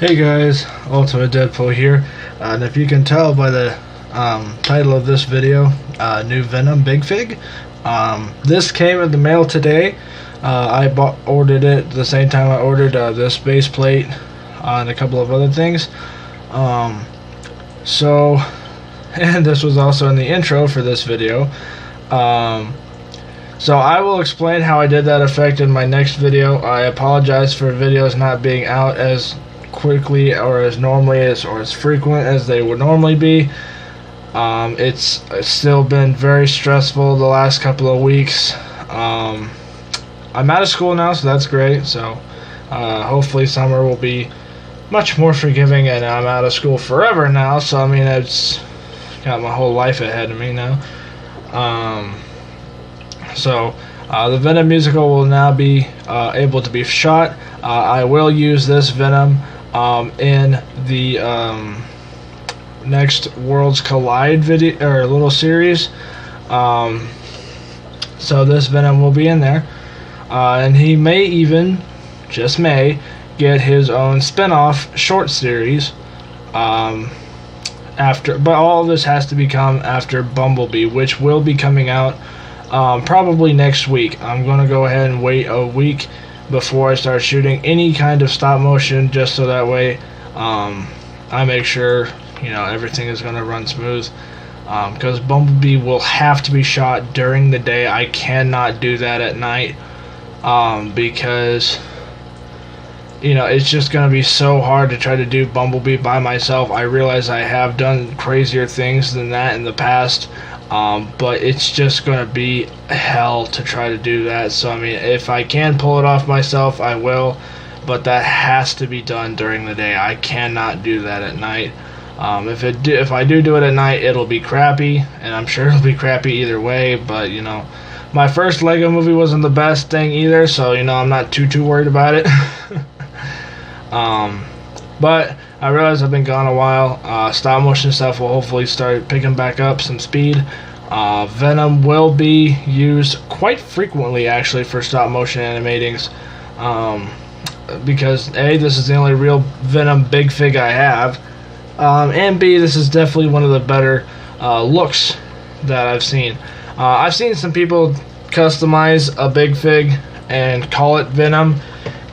Hey guys, Ultimate Deadpool here, and if you can tell by the title of this video, new Venom Big Fig. This came in the mail today. I ordered it the same time I ordered this base plate and a couple of other things. And this was also in the intro for this video. So I will explain how I did that effect in my next video. I apologize for videos not being out as quickly or as normally or as frequent as they would normally be. It's still been very stressful the last couple of weeks. I'm out of school now, so that's great. So hopefully summer will be much more forgiving, and I'm out of school forever now, so I mean, it's got my whole life ahead of me now. The Venom musical will now be able to be shot. I will use this Venom in the next Worlds Collide video or little series. So this Venom will be in there, and he may even, just may, get his own spin-off short series after. But all of this has to become after Bumblebee, which will be coming out probably next week. I'm going to go ahead and wait a week before I start shooting any kind of stop motion, just so that way I make sure everything is going to run smooth, because Bumblebee will have to be shot during the day. I cannot do that at night, because it's just going to be so hard to try to do Bumblebee by myself. I realize I have done crazier things than that in the past, but it's just going to be hell to try to do that. So I mean, if I can pull it off myself, I will, but that has to be done during the day. I cannot do that at night. If I do it at night, it'll be crappy, and I'm sure it'll be crappy either way. But my first Lego movie wasn't the best thing either, so I'm not too worried about it. But I realize I've been gone a while. Stop motion stuff will hopefully start picking back up some speed. Venom will be used quite frequently, actually, for stop motion animatings, because A, this is the only real Venom Big Fig I have, and B, this is definitely one of the better looks that I've seen. I've seen some people customize a Big Fig and call it Venom,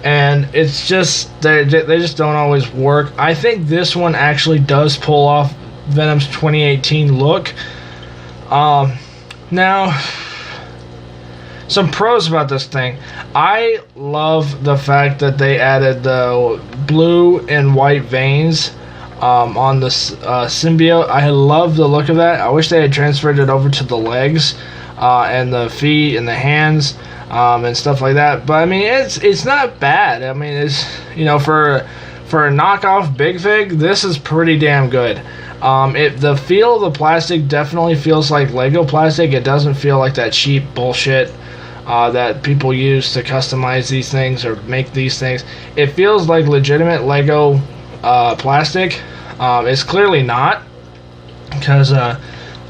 and it's just they just don't always work. I think this one actually does pull off Venom's 2018 look. Now, some pros about this thing. I love the fact that they added the blue and white veins on the symbiote. I love the look of that. I wish they had transferred it over to the legs and the feet and the hands and stuff like that. But I mean, it's not bad. I mean, it's for a knockoff Big Fig, this is pretty damn good. The feel of the plastic definitely feels like Lego plastic. It doesn't feel like that cheap bullshit that people use to customize these things or make these things. It feels like legitimate Lego plastic. It's clearly not, because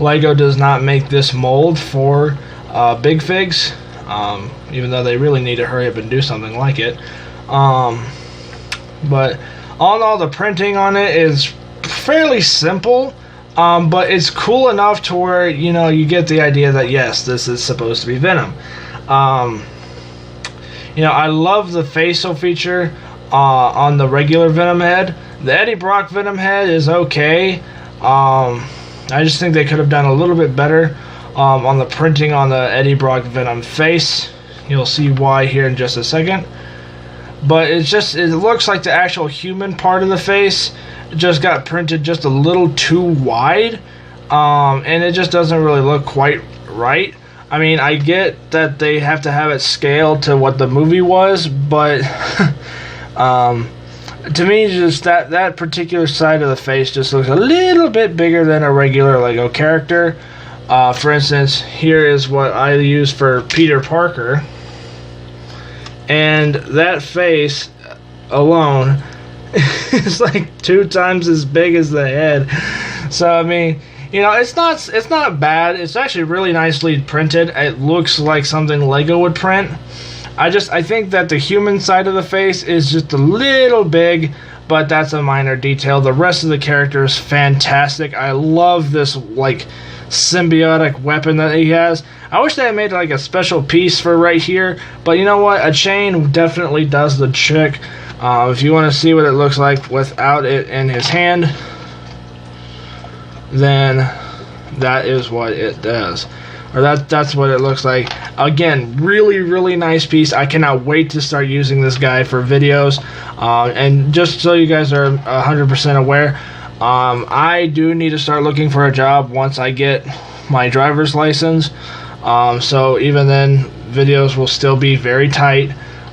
Lego does not make this mold for Big Figs, even though they really need to hurry up and do something like it. But all in all, the printing on it is fairly simple, but it's cool enough to where you get the idea that yes, this is supposed to be Venom. I love the facial feature on the regular Venom head. The Eddie Brock Venom head is okay. I just think they could have done a little bit better on the printing on the Eddie Brock Venom face. You'll see why here in just a second. But it looks like the actual human part of the face just got printed just a little too wide, and it just doesn't really look quite right. I mean, I get that they have to have it scaled to what the movie was, but to me, just that particular side of the face just looks a little bit bigger than a regular Lego character. For instance, here is what I use for Peter Parker, and that face alone is like 2 times as big as the head. So I mean, it's not bad. It's actually really nicely printed. It looks like something Lego would print. I think that the human side of the face is just a little big. but that's a minor detail. The rest of the character is fantastic. I love this like symbiotic weapon that he has. I wish they had made like a special piece for right here, but you know what? A chain definitely does the trick. If you want to see what it looks like without it in his hand, then that is what it does. Or that's what it looks like. Again, really nice piece. I cannot wait to start using this guy for videos. And just so you guys are 100% aware, I do need to start looking for a job once I get my driver's license. So even then, videos will still be very tight.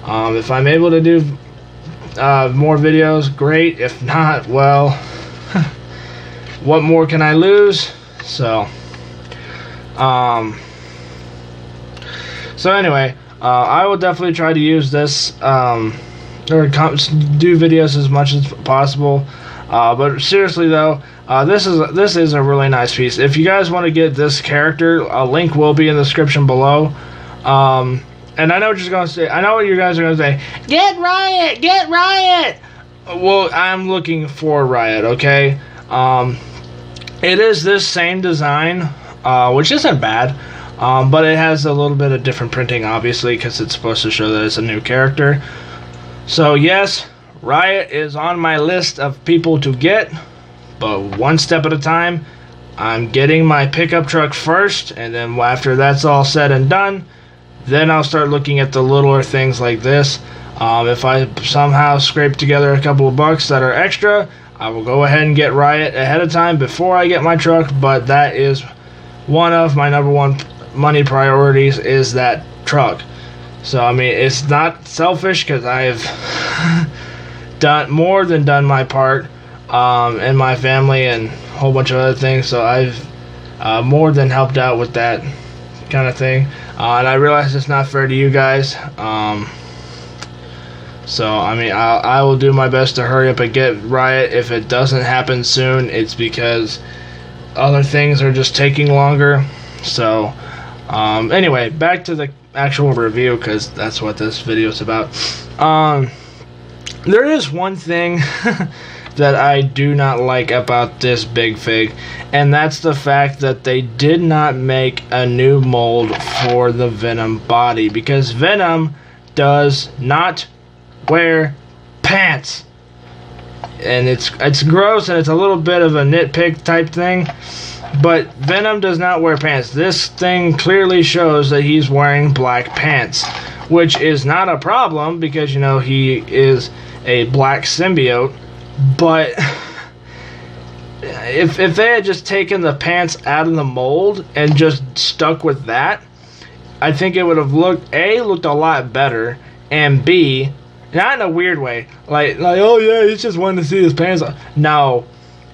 If I'm able to do more videos, great. If not, well, what more can I lose? So anyway, I will definitely try to use this or do videos as much as possible. But seriously though, this is a really nice piece. If you guys want to get this character, a link will be in the description below. And I know what you're gonna say. I know what you guys are gonna say. Get Riot! Get Riot! Well, I'm looking for Riot. Okay. It is this same design, which isn't bad. But it has a little bit of different printing, obviously, because it's supposed to show that it's a new character. So yes, Riot is on my list of people to get, but one step at a time. I'm getting my pickup truck first, and then after that's all said and done, then I'll start looking at the littler things like this. If I somehow scrape together a couple of bucks that are extra, I will go ahead and get Riot ahead of time before I get my truck, but that is one of my number one money priorities, is that truck. So I mean, it's not selfish because I've done more than done my part in my family and a whole bunch of other things, so I've more than helped out with that kind of thing, and I realize it's not fair to you guys. So I mean, I will do my best to hurry up and get Riot. If it doesn't happen soon, it's because other things are just taking longer. So anyway, back to the actual review, because that's what this video is about. There is one thing that I do not like about this Big Fig, and that's the fact that they did not make a new mold for the Venom body, because Venom does not wear pants. And it's gross, and it's a little bit of a nitpick type thing, but Venom does not wear pants. This thing clearly shows that he's wearing black pants, which is not a problem because, you know, he is a black symbiote. But if they had just taken the pants out of the mold and just stuck with that, I think it would have looked a lot better, and B, not in a weird way, like oh yeah, he's just wanting to see his pants on. No,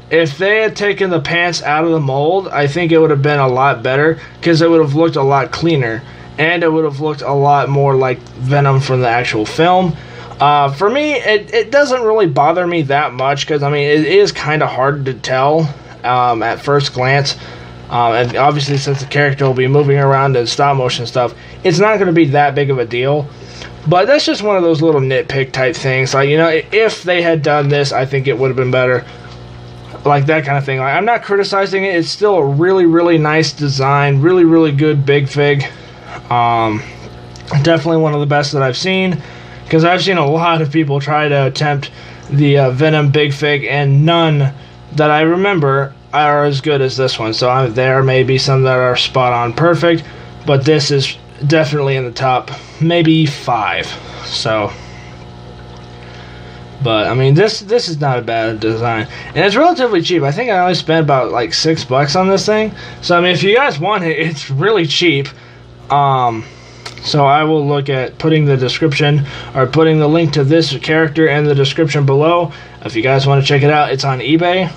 if they had taken the pants out of the mold, I think it would have been a lot better, because it would have looked a lot cleaner, and it would have looked a lot more like Venom from the actual film. For me, it doesn't really bother me that much, because I mean, it is kind of hard to tell at first glance, and obviously since the character will be moving around in stop motion stuff, it's not going to be that big of a deal. But that's just one of those little nitpick type things. Like, you know, if they had done this, I think it would have been better. Like that kind of thing. Like, I'm not criticizing it. It's still a really nice design. Really good Big Fig. Definitely one of the best that I've seen. Because I've seen a lot of people try to attempt the Venom Big Fig, and none that I remember are as good as this one. So there may be some that are spot on perfect, but this is definitely in the top maybe 5. So, but I mean, this is not a bad design, and it's relatively cheap. I think I only spent about like $6 on this thing. So I mean, if you guys want it, it's really cheap. So I will look at putting the description, or putting the link to this character in the description below. If you guys want to check it out, it's on eBay.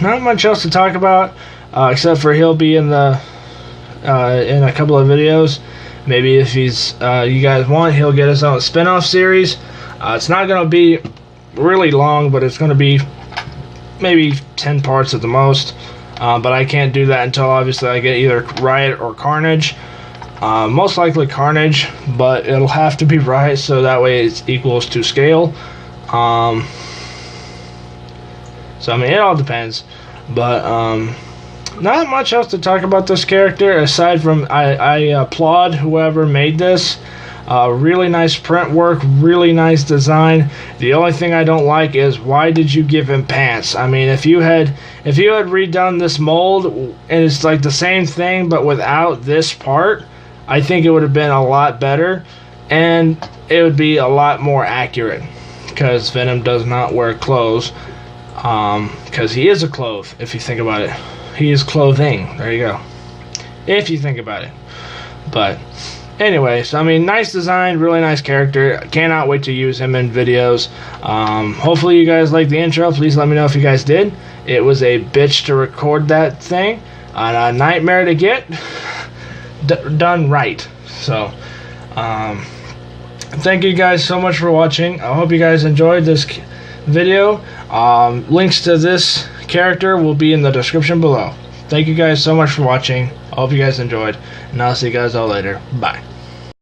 Not much else to talk about, except for he'll be in the in a couple of videos. Maybe if he's you guys want, he'll get his own spin-off series. It's not going to be really long, but it's going to be maybe 10 parts at the most. But I can't do that until obviously I get either Riot or Carnage. Most likely Carnage, but it'll have to be right so that way it equals to scale. So I mean, it all depends, but not much else to talk about this character aside from I applaud whoever made this. Really nice print work, really nice design. The only thing I don't like is, why did you give him pants? I mean, if you had redone this mold and it's like the same thing but without this part, I think it would have been a lot better and it would be a lot more accurate, because Venom does not wear clothes, because he is a cloth, if you think about it. He is clothing. There you go. If you think about it. But anyways, I mean, nice design, really nice character. Cannot wait to use him in videos. Hopefully you guys liked the intro. Please let me know if you guys did. It was a bitch to record that thing, and a nightmare to get done right. So, thank you guys so much for watching. I hope you guys enjoyed this video. Links to this character will be in the description below. Thank you guys so much for watching. I hope you guys enjoyed, and I'll see you guys all later. Bye.